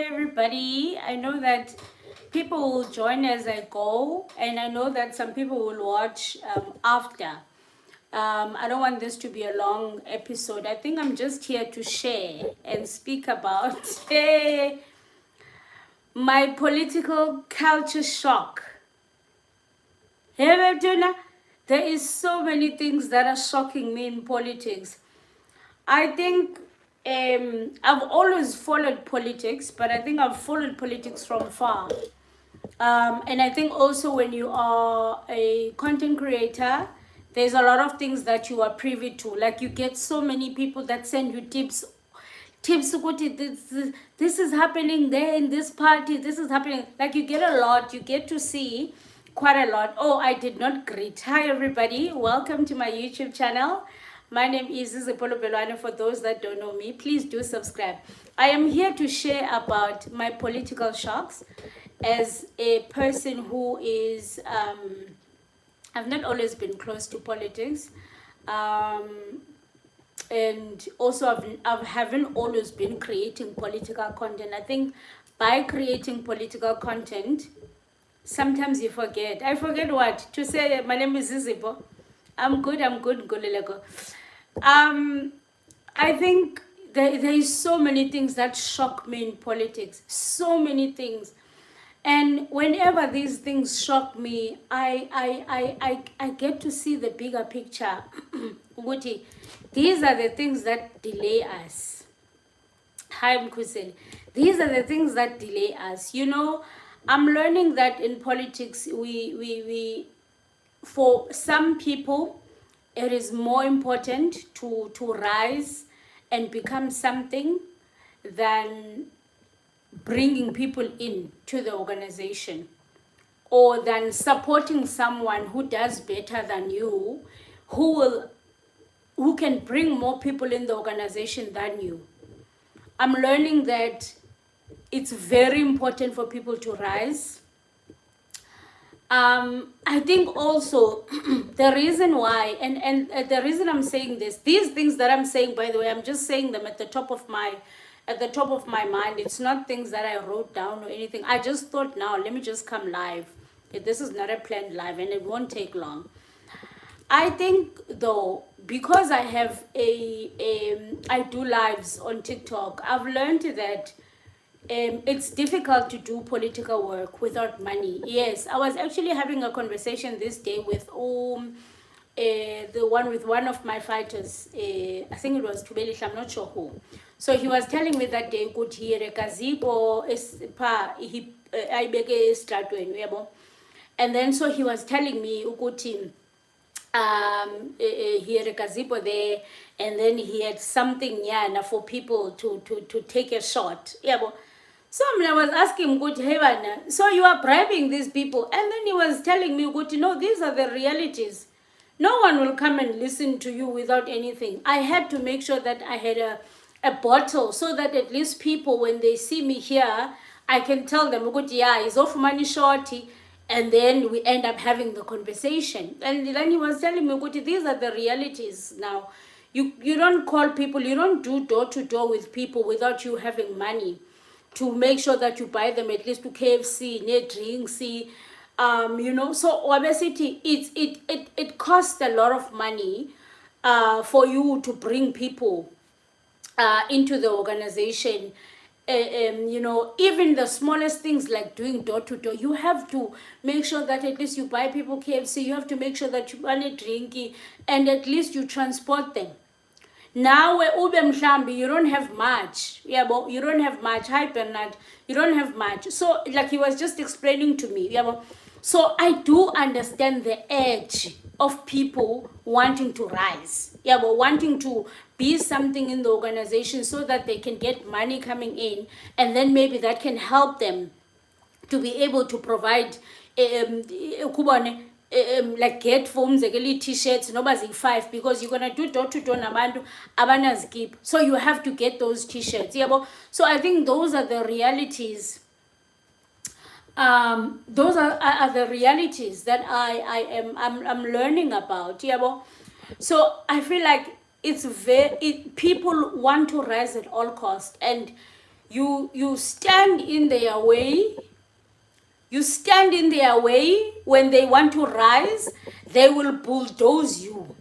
everybody. I know that people will join as I go, and I know that some people will watch after. I don't want this to be a long episode. I think I'm just here to share and speak about my political culture shock. Hey, Betuna, there is so many things that are shocking me in politics. I think I've always followed politics, but I think I've followed politics from far. And I think also when you are a content creator, there's a lot of things that you are privy to. Like you get so many people that send you tips this is happening there in this party, this is happening. Like you get a lot, you get to see quite a lot. Oh, I did not greet. Hi everybody, welcome to my YouTube channel. My name is Zipolo Belwane. For those that don't know me, please do subscribe. I am here to share about my political shocks as a person who is I've not always been close to politics, and also I haven't always been creating political content. I think by creating political content, sometimes you forget. I forget what to say. My name is Zizipo. I'm good, Golilego. I think there is so many things that shock me in politics. So many things. And whenever these things shock me, I get to see the bigger picture. Uguti, these are the things that delay us. Hi, Mkuseli. These are the things that delay us. You know, I'm learning that in politics, we for some people, it is more important to rise and become something than bringing people in to the organization, or than supporting someone who does better than you, who can bring more people in the organization than you. I'm learning that it's very important for people to rise. I think also the reason why, and the reason I'm saying this, these things that I'm saying, by the way, I'm just saying them at the top of my mind. It's not things that I wrote down or anything. I just thought, now let me just come live. This is not a planned live, and it won't take long. I think though, because I have I do lives on TikTok, I've learned that it's difficult to do political work without money. Yes, I was actually having a conversation this day with one of my fighters. I think it was Tubeli, I'm not sure who. So he was telling me that they could hear a gazebo and then so he was telling me Ukuti he had a gazebo there, and then he had something for people to take a shot. So I was asking good heaven, so you are bribing these people? And then he was telling me, good, no, these are the realities. No one will come and listen to you without anything. I had to make sure that I had a bottle, so that at least people, when they see me here, I can tell them, good, yeah, he's off money shorty. And then we end up having the conversation. And then he was telling me, good, these are the realities now. You don't call people, you don't do door to door with people without you having money to make sure that you buy them at least to KFC, net drinks, you know. So obviously it costs a lot of money for you to bring people into the organization. You know, even the smallest things like doing door to door, you have to make sure that at least you buy people KFC, you have to make sure that you buy a drinky, and at least you transport them. Now you don't have much. Yeah, but you don't have much. Hi Bernard, you don't have much. So like he was just explaining to me. Yeah, but so I do understand the edge of people wanting to rise. Yeah, but wanting to be something in the organization so that they can get money coming in, and then maybe that can help them to be able to provide like get forms, t-shirts, nobody's 5, because you're gonna do door to door nabantu abanazikip. So you have to get those t-shirts. Yeah, so I think those are the realities. Those are the realities that I'm learning about. Yeah, so I feel like it's people want to rise at all costs, and you stand in their way. You stand in their way when they want to rise, they will bulldoze you.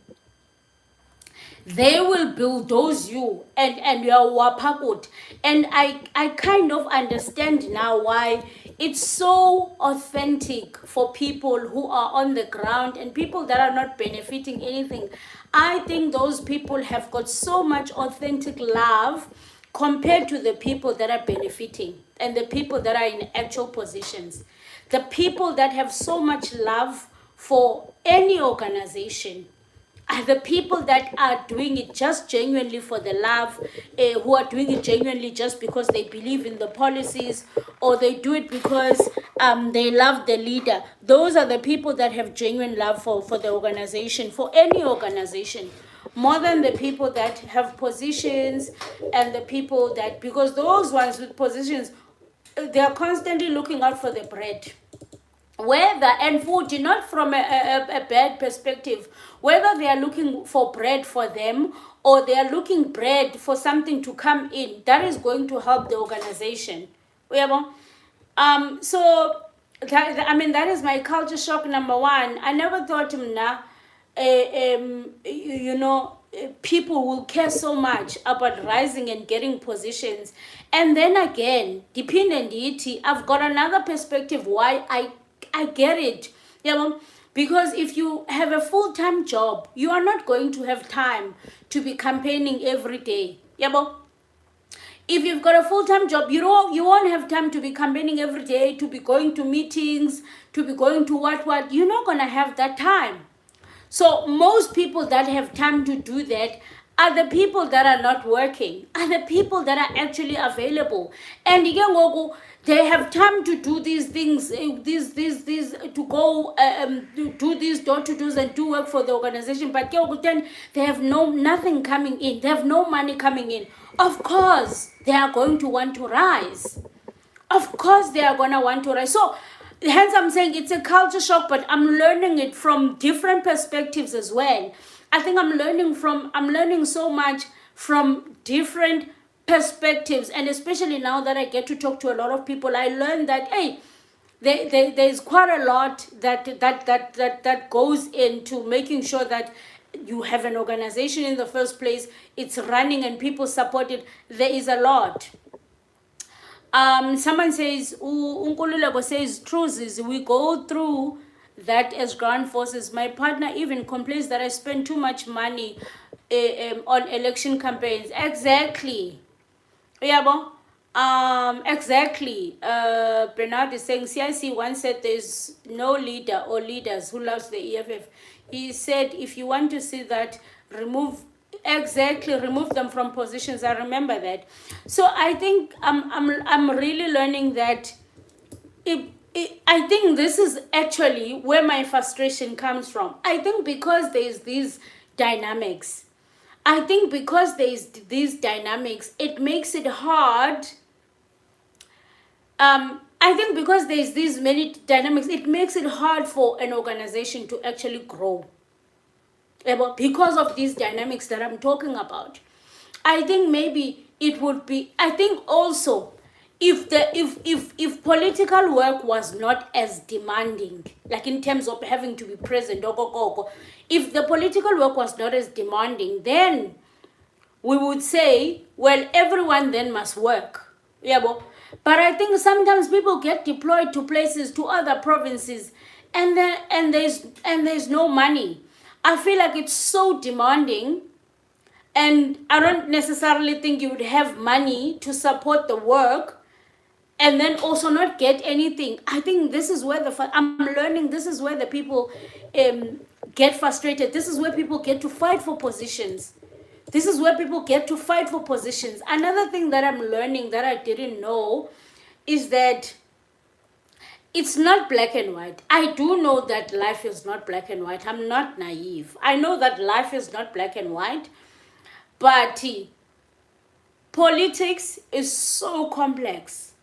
They will bulldoze you and your wapakut. And I kind of understand now why it's so authentic for people who are on the ground and people that are not benefiting anything. I think those people have got so much authentic love compared to the people that are benefiting and the people that are in actual positions. The people that have so much love for any organization are the people that are doing it just genuinely for the love, who are doing it genuinely just because they believe in the policies, or they do it because they love the leader. Those are the people that have genuine love for the organization, for any organization, more than the people that have positions and the people that, because those ones with positions, they are constantly looking out for the bread. Whether, and food, not from a bad perspective, whether they are looking for bread for them or they are looking bread for something to come in, that is going to help the organization. So that is my culture shock number one. I never thought people will care so much about rising and getting positions. And then again, dependent deity, I've got another perspective why I get it. Because if you have a full-time job, you are not going to have time to be campaigning every day. If you've got a full-time job, you won't have time to be campaigning every day, to be going to meetings, to be going to what. You're not going to have that time. So most people that have time to do that are the people that are not working, are the people that are actually available. And they have time to do these things, to go do these door-to-doors and do work for the organization. But then they have nothing coming in. They have no money coming in. Of course, they are going to want to rise. Of course, they are going to want to rise. So hence I'm saying it's a culture shock, but I'm learning it from different perspectives as well. I think I'm learning so much from different perspectives, and especially now that I get to talk to a lot of people, I learned that there's quite a lot that goes into making sure that you have an organization in the first place, it's running and people support it. There is a lot. Someone says, Unkululeko says, truth is we go through that as ground forces. My partner even complains that I spend too much money on election campaigns. Exactly. Exactly. Bernard is saying, CIC once said there's no leader or leaders who loves the EFF. He said, if you want to see that, remove them from positions. I remember that. So I think I'm really learning that I think this is actually where my frustration comes from. I think because there's these dynamics. It makes it hard. I think because there's these many dynamics, it makes it hard for an organization to actually grow. Because of these dynamics that I'm talking about. I think maybe it would be, I think also, if political work was not as demanding, like in terms of having to be present, if the political work was not as demanding, then we would say, well, everyone then must work. But I think sometimes people get deployed to places, to other provinces, and there's no money. I feel like it's so demanding, and I don't necessarily think you would have money to support the work and then also not get anything. I think this is where I'm learning, this is where the people get frustrated. This is where people get to fight for positions. Another thing that I'm learning that I didn't know is that it's not black and white. I do know that life is not black and white. I'm not naive. I know that life is not black and white. But politics is so complex.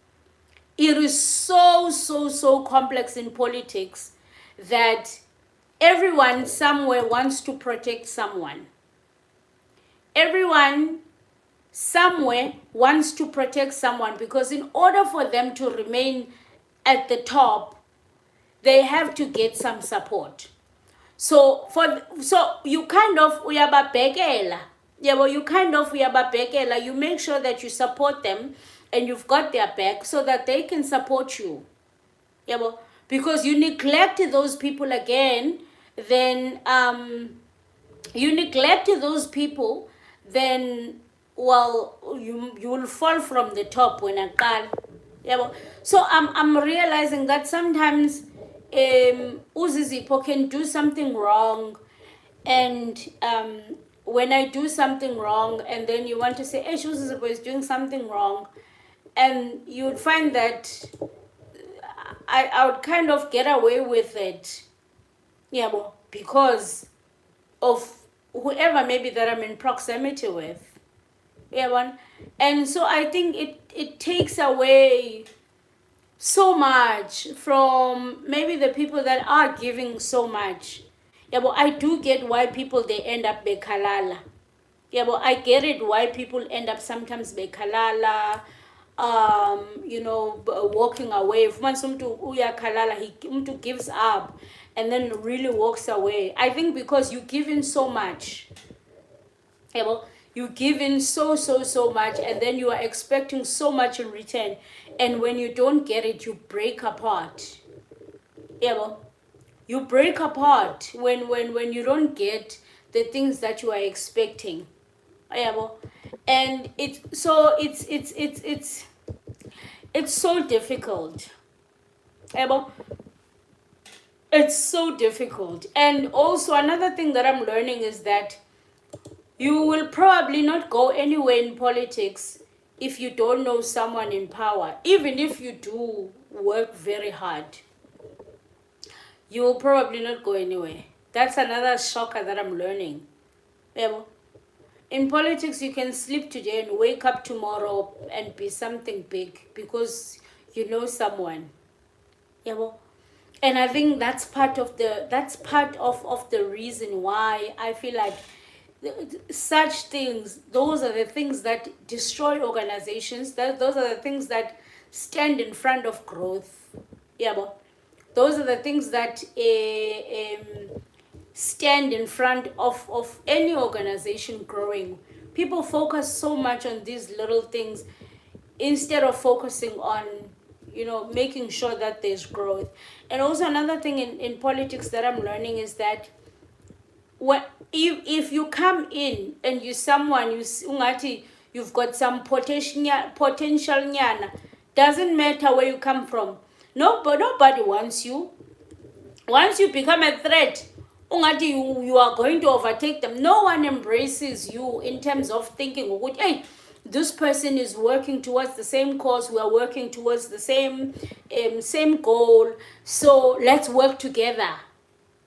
It is so complex in politics that everyone somewhere wants to protect someone. Everyone somewhere wants to protect someone, because in order for them to remain at the top, they have to get some support. So you kind of uyababhekela. Yeah, well, you kind of uyababhekela. You make sure that you support them and you've got their back so that they can support you. Yeah, well, because you neglect those people again, then you neglect those people, then well, you will fall from the top when I call. Yeah, well, so I'm realizing that sometimes Uzizipho can do something wrong, and when I do something wrong, and then you want to say, hey, Uzizipho is doing something wrong, and you would find that I would kind of get away with it, yeah, well, because of whoever maybe that I'm in proximity with, yeah, one. And so I think it takes away so much from maybe the people that are giving so much. Yeah, but I do get why people they end up bekalala. Yeah, but I get it why people end up sometimes bekalala, walking away. If once kalala, he gives up and then really walks away. I think because you give in so much. Yeah, well, you give in so much, and then you are expecting so much in return, and when you don't get it, you break apart. Yeah, well, you break apart when you don't get the things that you are expecting. Yeah, well, and it's so difficult. Yeah, well, it's so difficult. And also another thing that I'm learning is that you will probably not go anywhere in politics if you don't know someone in power. Even if you do work very hard, you will probably not go anywhere. That's another shocker that I'm learning. In politics, you can sleep today and wake up tomorrow and be something big because you know someone. And I think that's part of the reason why I feel like such things, those are the things that destroy organizations. Those are the things that stand in front of growth. Those are the things that stand in front of any organization growing. People focus so much on these little things instead of focusing on making sure that there's growth. And also another thing in politics that I'm learning is that if you come in and you've got some potential nyana, doesn't matter where you come from. Nobody wants you. Once you become a threat, you are going to overtake them. No one embraces you in terms of thinking, hey, this person is working towards the same cause, we are working towards the same goal, so let's work together.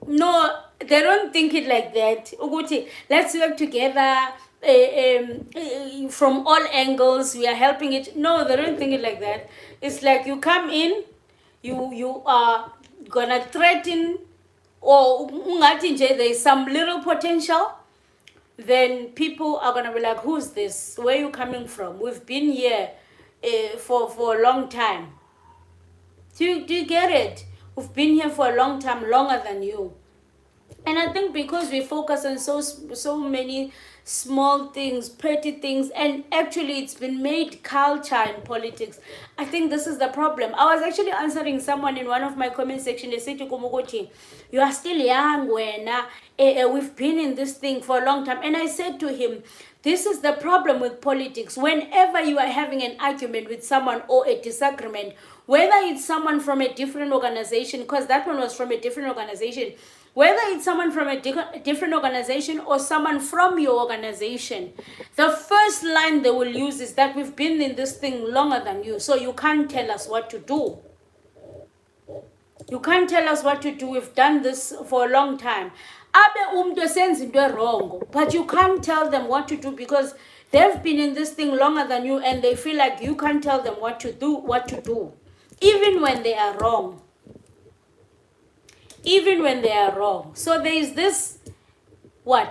No, they don't think it like that. Let's work together from all angles, we are helping it. No, they don't think it like that. It's like you come in, you are gonna threaten, or there's some little potential, then people are gonna be like, who's this? Where are you coming from? We've been here for a long time. Do you get it? We've been here for a long time, longer than you. And I think because we focus on so many small things, petty things, and actually it's been made culture in politics, I think this is the problem. I was actually answering someone in one of my comment section. They said to Kumugoti, you are still young, we've been in this thing for a long time. And I said to him, this is the problem with politics. Whenever you are having an argument with someone or a disagreement, whether it's someone from a different organization, because that one was from a different organization, whether it's someone from a different organization or someone from your organization, the first line they will use is that we've been in this thing longer than you, so you can't tell us what to do. You can't tell us what to do. We've done this for a long time. But you can't tell them what to do because they've been in this thing longer than you, and they feel like you can't tell them what to do, even when they are wrong. Even when they are wrong. So there is this, I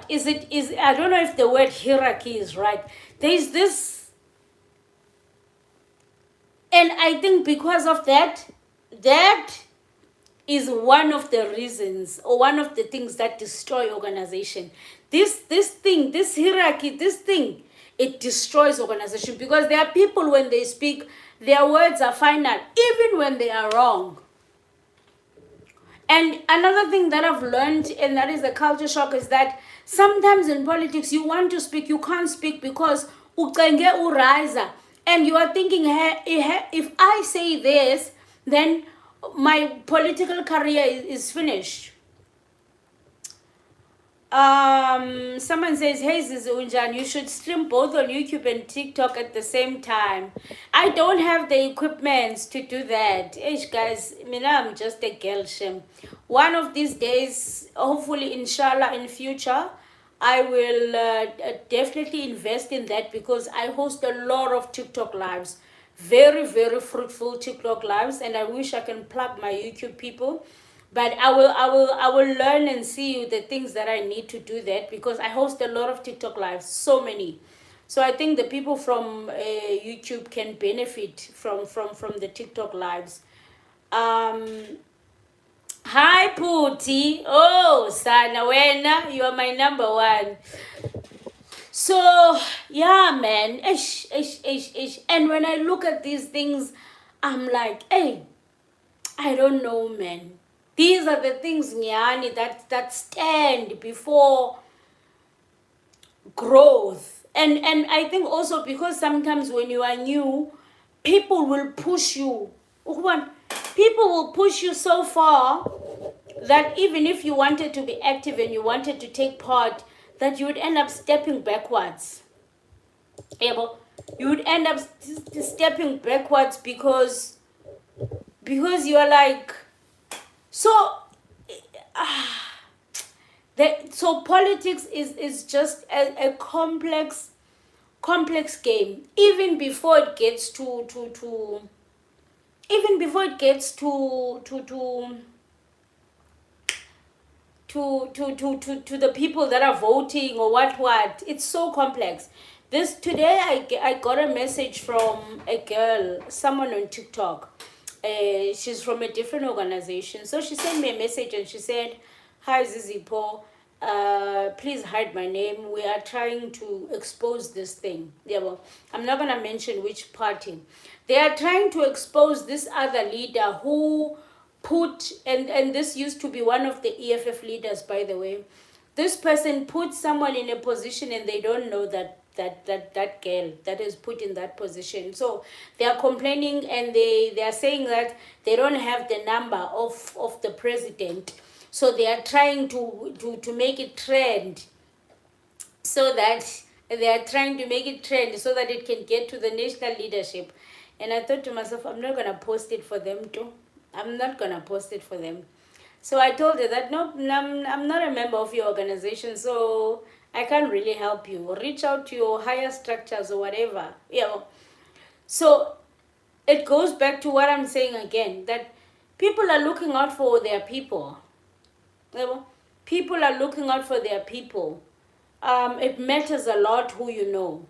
don't know if the word hierarchy is right. There's this, and I think because of that, that is one of the reasons or one of the things that destroy organization. This thing, this hierarchy, this thing, it destroys organization, because there are people, when they speak, their words are final, even when they are wrong. And another thing that I've learned, and that is a culture shock, is that sometimes in politics you want to speak, you can't speak because ucenge uriser, and you are thinking, if I say this, then my political career is finished. Someone says, hey Zizi Unjan, you should stream both on YouTube and TikTok at the same time. I don't have the equipment to do that. Hey guys, I'm just a girl shame. One of these days, hopefully, inshallah, in future, I will definitely invest in that, because I host a lot of TikTok lives. Very, very fruitful TikTok lives, and I wish I can plug my YouTube people. But I will learn and see the things that I need to do that, because I host a lot of TikTok lives, so many. So I think the people from YouTube can benefit from the TikTok lives. Hi Puti. Oh, Sana Wena, you are my number one. So yeah, man. Ish. And when I look at these things, I'm like, hey, I don't know, man. These are the things, Nyani, that stand before growth. And I think also because sometimes when you are new, people will push you. People will push you so far that even if you wanted to be active and you wanted to take part, that you would end up stepping backwards. You would end up stepping backwards because you are like, so politics is just a complex game, even before it gets to the people that are voting or what. It's so complex. Today I got a message from a girl, someone on TikTok. She's from a different organization. So she sent me a message and she said, hi Zizipo, please hide my name. We are trying to expose this thing. Yeah, well, I'm not going to mention which party. They are trying to expose this other leader who put, and this used to be one of the EFF leaders, by the way. This person put someone in a position and they don't know that girl that is put in that position. So they are complaining, and they are saying that they don't have the number of the president. So they are trying to make it trend, so that it can get to the national leadership. And I thought to myself, I'm not going to post it for them too. I'm not going to post it for them. So I told her that, no, I'm not a member of your organization, so I can't really help you. Reach out to your higher structures or whatever. So it goes back to what I'm saying again, that people are looking out for their people. People are looking out for their people. It matters a lot who you know.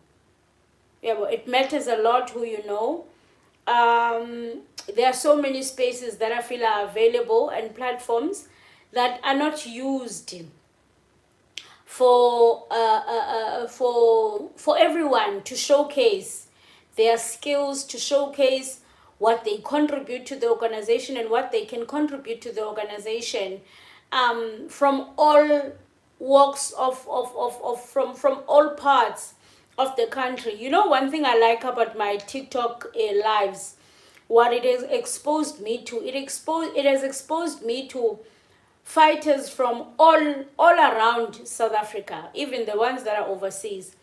It matters a lot who you know. There are so many spaces that I feel are available, and platforms that are not used for everyone to showcase their skills, to showcase what they contribute to the organization and what they can contribute to the organization, from all walks from all parts of the country. One thing I like about my TikTok lives, what it has exposed me to, it has exposed me to fighters from all around South Africa, even the ones that are overseas.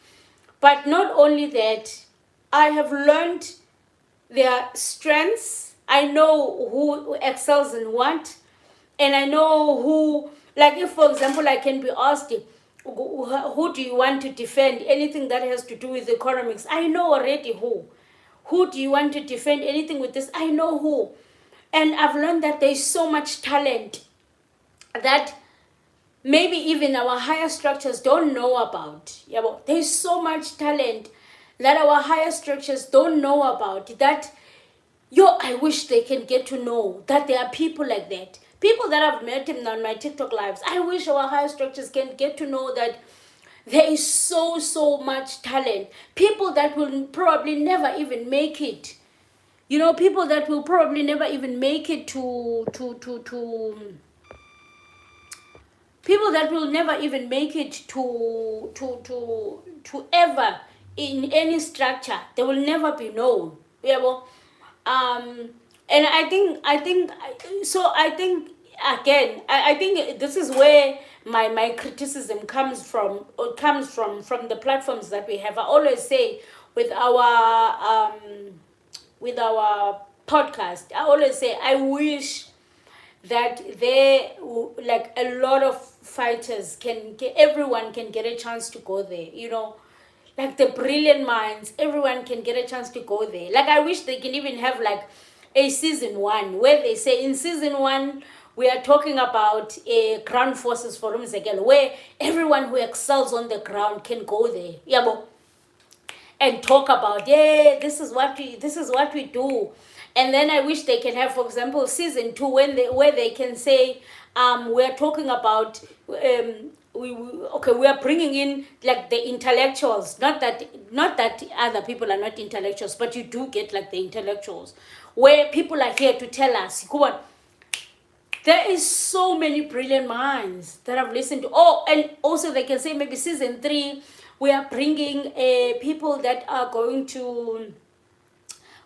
But not only that, I have learned their strengths. I know who excels in what, and I know who, like if for example I can be asked, who do you want to defend anything that has to do with economics? I know already who. Who do you want to defend anything with this? I know who. And I've learned that there's so much talent that maybe even our higher structures don't know about. There's so much talent that our higher structures don't know about, that I wish they can get to know that there are people like that. People that I've met him on my TikTok lives. I wish our higher structures can get to know that there is so much talent. People that will probably never even make it. People that will probably never even make it to people that will never even make it to ever in any structure. They will never be known. Yeah, well, and I think again, I think this is where my criticism comes from, or comes from the platforms that we have. I always say with our podcast, I always say I wish that they, like a lot of fighters, everyone can get a chance to go there, like the brilliant minds, everyone can get a chance to go there. Like I wish they can even have like a season 1 where they say in season 1 we are talking about a ground forces for Umzekelo, where everyone who excels on the ground can go there, and talk about, this is what we do. And then I wish they can have, for example, season 2 where they can say, we're talking about, we are bringing in like the intellectuals. Not that other people are not intellectuals, but you do get like the intellectuals, where people are here to tell us, come on, there is so many brilliant minds that I've listened to. Oh, and also they can say maybe season 3 we are bringing people that are going to,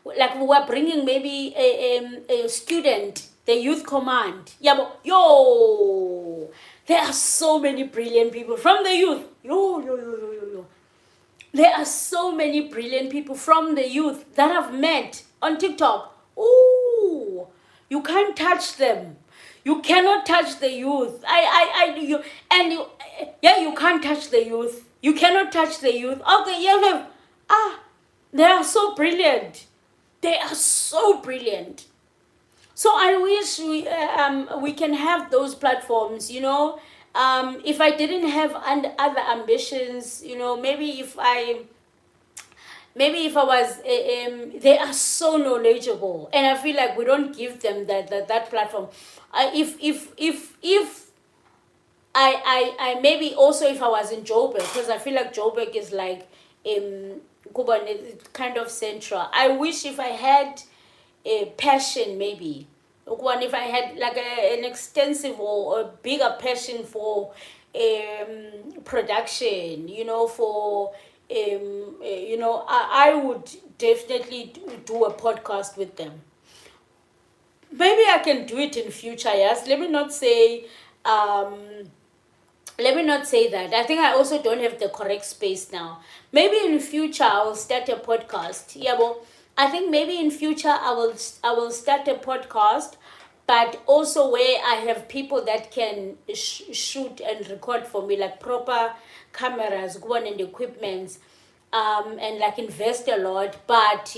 like we are bringing maybe a student, the youth command. Yeah, but there are so many brilliant people from the youth. There are so many brilliant people from the youth that I've met on TikTok. Ooh, you can't touch them. You cannot touch the youth. You can't touch the youth. You cannot touch the youth. Okay, they are so brilliant. They are so brilliant. So I wish we can have those platforms, if I didn't have other ambitions, maybe if I was, they are so knowledgeable, and I feel like we don't give them that platform. If I maybe also if I was in Joburg, because I feel like Joburg is like kind of central. I wish if I had a passion, maybe if I had like an extensive or a bigger passion for production, for I would definitely do a podcast with them. Maybe I can do it in future, yes. Let me not say that. I think I also don't have the correct space now. Maybe in future I will start a podcast. Yeah, well, I think maybe in future I will start a podcast, but also where I have people that can shoot and record for me, like proper cameras, go on, and equipment, and like invest a lot, but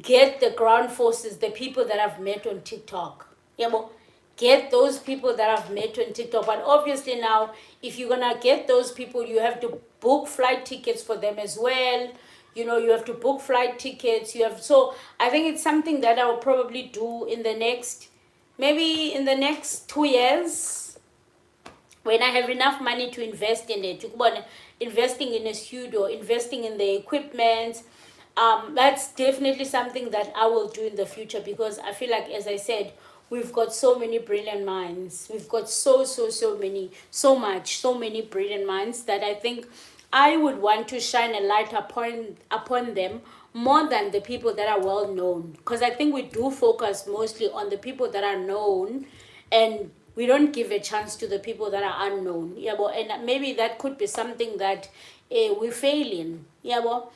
get the ground forces, the people that I've met on TikTok. Yeah, well, get those people that I've met on TikTok. But obviously now, if you're gonna get those people, you have to book flight tickets for them as well. You have to book flight tickets. So I think it's something that I will probably do in the next 2 years, when I have enough money to invest in it. Investing in a studio, investing in the equipment. That's definitely something that I will do in the future, because I feel like, as I said, we've got so many brilliant minds. We've got so many brilliant minds that I think I would want to shine a light upon them more than the people that are well known. Because I think we do focus mostly on the people that are known, and we don't give a chance to the people that are unknown. Yeah, well, and maybe that could be something that we fail in. Yeah, well.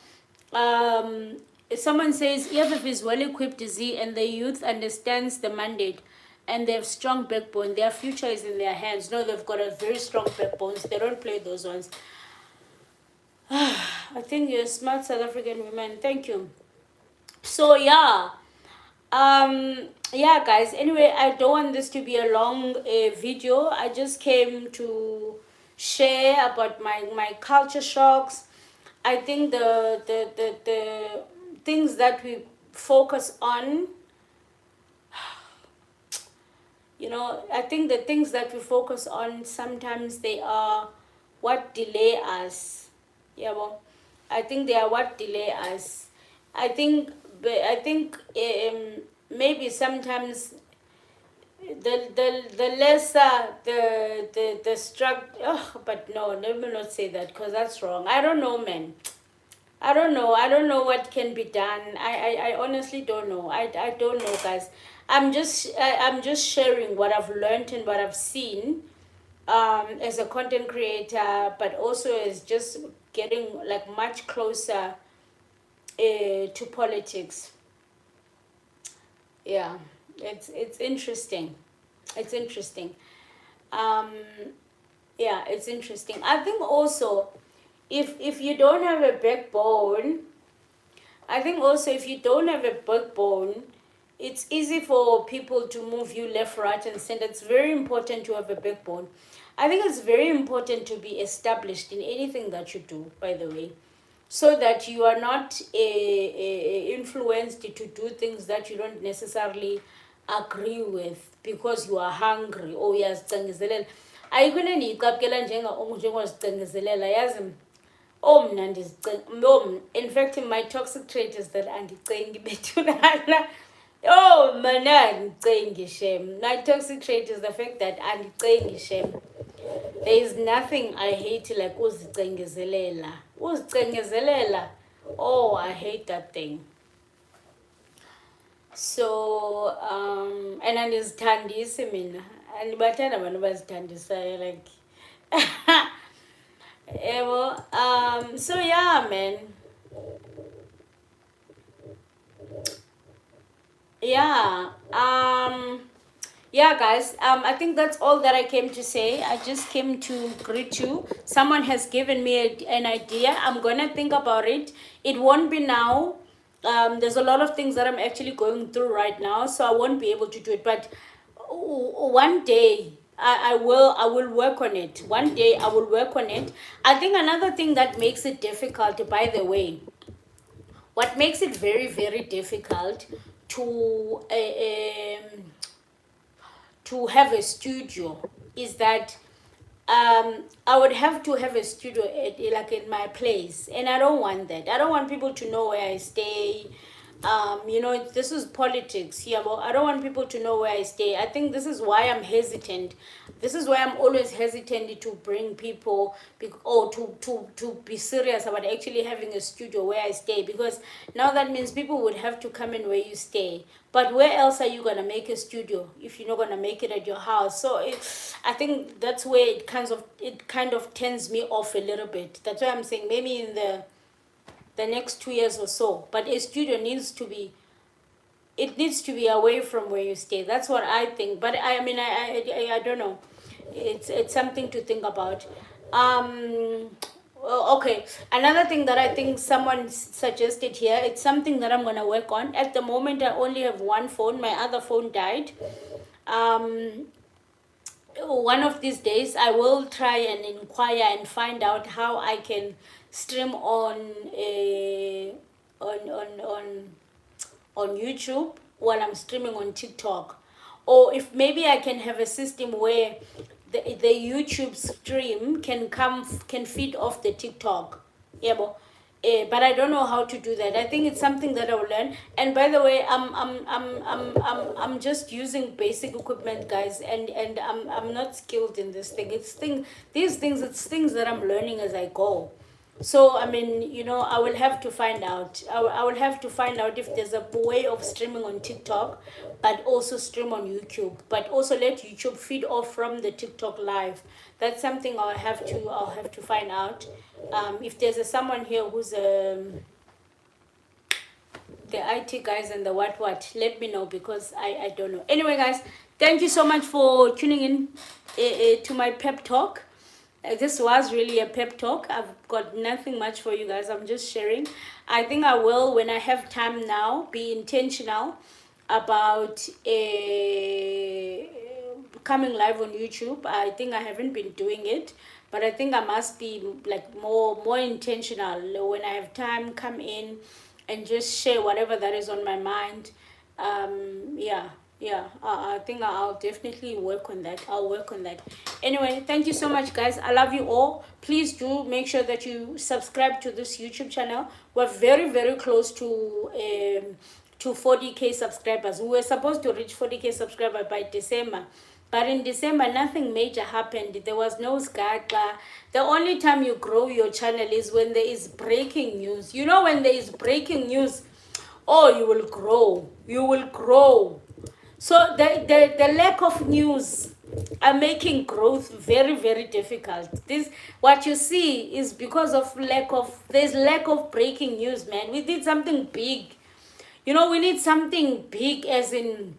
Someone says EFF is well equipped, and the youth understands the mandate, and they have strong backbone. Their future is in their hands. No, they've got a very strong backbone. They don't play those ones. I think you're a smart South African woman. Thank you. So yeah, guys. Anyway, I don't want this to be a long video. I just came to share about my culture shocks. I think the things that we focus on, I think the things that we focus on sometimes they are what delay us. Yeah, well, I think they are what delay us. I think, maybe sometimes the lesser the struck. Oh, but no, let me not say that because that's wrong. I don't know, man. I don't know. I don't know what can be done. I honestly don't know. I don't know, guys. I'm just sharing what I've learned and what I've seen as a content creator, but also as just getting like much closer to politics. Yeah, it's interesting. It's interesting. Um, yeah, it's interesting. I think also, if you don't have a backbone, I think also if you don't have a backbone, it's easy for people to move you left, right, and center. It's very important to have a backbone. I think it's very important to be established in anything that you do, by the way, so that you are not influenced to do things that you don't necessarily agree with because you are hungry or uyazicingizelela. Ayikho into endiyicaphukela njengozicingizelela, yazi. Oh mna in fact my toxic trait is that andicingi bethunana. Oh mana andicingi shem. My toxic trait is the fact that andicingi shem. There is nothing I hate like uzicingezelela. Uzicingezelela. Oh, I hate that thing. So and andizithandisi mina. Andibathanda abantu bazithandisayo like so yeah, man. Yeah. Yeah, guys. I think that's all that I came to say. I just came to greet you. Someone has given me an idea. I'm gonna think about it. It won't be now. There's a lot of things that I'm actually going through right now, so I won't be able to do it. But one day I will work on it. One day I will work on it. I think another thing that makes it difficult, by the way, what makes it very, very difficult to have a studio is that I would have to have a studio like in my place, and I don't want that. I don't want people to know where I stay. This is politics here, but I don't want people to know where I stay. I think this is why I'm hesitant. This is why I'm always hesitant to bring people or to be serious about actually having a studio where I stay, because now that means people would have to come in where you stay. But where else are you gonna make a studio if you're not gonna make it at your house? So I think that's where it kind of turns me off a little bit. That's why I'm saying maybe in the next 2 years or so. But a studio needs to be away from where you stay. That's what I think. But I mean, I don't know. It's something to think about. Okay, another thing that I think someone suggested here, it's something that I'm gonna work on. At the moment I only have one phone. My other phone died. One of these days I will try and inquire and find out how I can stream on YouTube while I'm streaming on TikTok, or if maybe I can have a system where the YouTube stream can feed off the TikTok. Yeah, but I don't know how to do that. I think it's something that I will learn. And by the way, I'm just using basic equipment, guys, and I'm not skilled in this thing. It's things that I'm learning as I go. So I mean, I will have to find out. I will have to find out if there's a way of streaming on TikTok, but also stream on YouTube, but also let YouTube feed off from the TikTok live. That's something I'll have to find out. If there's someone here who's the IT guys and the what, let me know, because I don't know. Anyway, guys, thank you so much for tuning in to my pep talk. This was really a pep talk. I've got nothing much for you guys. I'm just sharing. I think I will, when I have time now, be intentional about coming live on YouTube. I think I haven't been doing it, but I think I must be like more intentional. When I have time, come in and just share whatever that is on my mind. Yeah, yeah, I think I'll definitely work on that. I'll work on that. Anyway, thank you so much, guys. I love you all. Please do make sure that you subscribe to this YouTube channel. We're very close to 40k subscribers. We were supposed to reach 40k subscribers by December, but in December nothing major happened. There was no Sgaga. The only time you grow your channel is when there is breaking news. You know, when there is breaking news, oh, you will grow. You will grow. So the lack of news are making growth very difficult. This, what you see is because of there's lack of breaking news, man. We did something big. You know, we need something big, as in,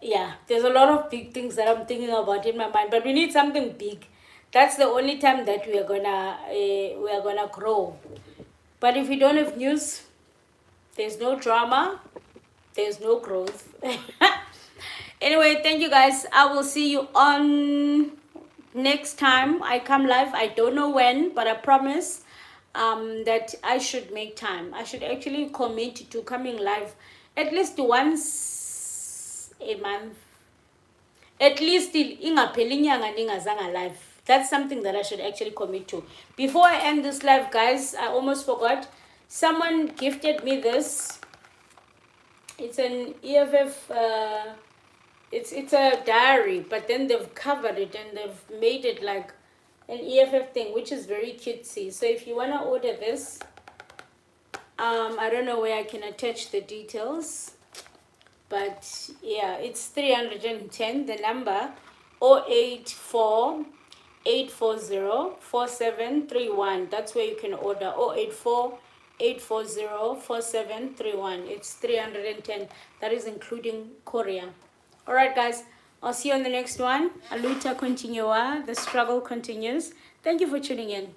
yeah, there's a lot of big things that I'm thinking about in my mind, but we need something big. That's the only time that we are gonna grow. But if we don't have news, there's no drama, there's no growth. Anyway, thank you guys. I will see you on next time I come live. I don't know when, but I promise that I should make time. I should actually commit to coming live at least once a month. At least ingapheli inyanga ningazanga live. That's something that I should actually commit to. Before I end this live, guys, I almost forgot. Someone gifted me this. It's an EFF, it's a diary, but then they've covered it and they've made it like an EFF thing, which is very cutesy. So if you want to order this, I don't know where I can attach the details, but yeah, it's 310, the number 084 840 4731. That's where you can order. 084 840 4731. It's 310. That is including courier. All right, guys, I'll see you on the next one. A luta continua, the struggle continues. Thank you for tuning in.